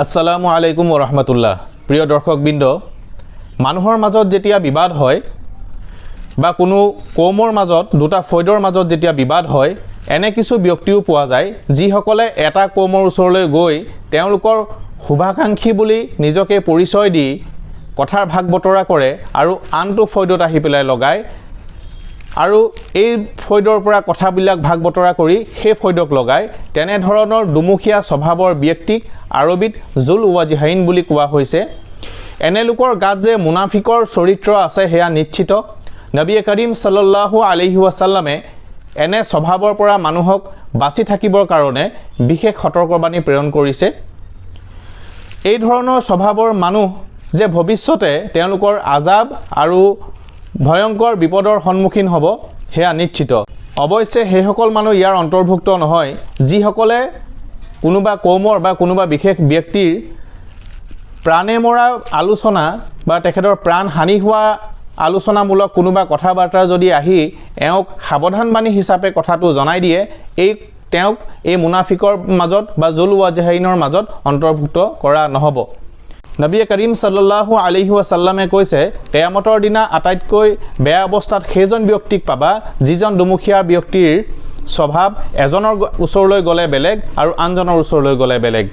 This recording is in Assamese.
আসসালামু আলাইকুম ওৰহমতুল্লাহ। প্ৰিয় দৰ্শকবৃন্দ, মানুহৰ মাজত যেতিয়া বিবাদ হয় বা কোনো কৌমৰ মাজত দুটা ফৈদৰ মাজত যেতিয়া বিবাদ হয়, এনে কিছু ব্যক্তিও পোৱা যায় যিসকলে এটা কৌমৰ ওচৰলৈ গৈ তেওঁলোকৰ শুভাকাংক্ষী বুলি নিজকে পৰিচয় দি কথাৰ ভাগ বতৰা কৰে আৰু আনটো ফৈদত আহি পেলাই লগায় আৰু এই ফৈদৰ পৰা কথাবিলাক ভাগ বতৰা কৰি সেই ফৈদক লগায়। তেনেধৰণৰ দুমুখীয়া স্বভাৱৰ ব্যক্তিক আৰবীত জুল ৱাজিহাইন বুলি কোৱা হৈছে। এনে লোকৰ গাত যে মুনাফিকৰ চৰিত্ৰ আছে সেয়া নিশ্চিত। নবী কৰীম সাল্লাল্লাহু আলাইহি ওয়াসাল্লামে এনে স্বভাৱৰ পৰা মানুহক বাচি থাকিবৰ কাৰণে বিশেষ সতৰ্কবাণী প্ৰেৰণ কৰিছে। এই ধৰণৰ স্বভাৱৰ মানুহ যে ভৱিষ্যতে তেওঁলোকৰ আজাব আৰু ভয়ংকৰ বিপদৰ সন্মুখীন হ'ব সেয়া নিশ্চিত। অৱশ্যে সেইসকল মানুহ ইয়াৰ অন্তৰ্ভুক্ত নহয় যিসকলে কোনোবা কৌমৰ বা কোনোবা বিশেষ ব্যক্তিৰ প্ৰাণে মৰা আলোচনা বা তেখেতৰ প্ৰাণ হানি হোৱা আলোচনামূলক কোনোবা কথা বাৰ্তা যদি আহি এওঁক সাৱধানবাণী হিচাপে কথাটো জনাই দিয়ে, তেওঁক এই মুনাফিকৰ মাজত বা জুল ৱাজিহাইনৰ মাজত অন্তৰ্ভুক্ত কৰা নহ'ব। নবী কৰীম সাল্লাল্লাহু আলাইহি ওয়াসাল্লামে কৈছে, কিয়ামতৰ দিনা আটাইতকৈ বেয়া অৱস্থাত সেইজন ব্যক্তিক পাবা যিজন দুমুখীয়া ব্যক্তিৰ স্বভাৱ এজনৰ ওচৰলৈ গ'লে বেলেগ আৰু আনজনৰ ওচৰলৈ গ'লে বেলেগ।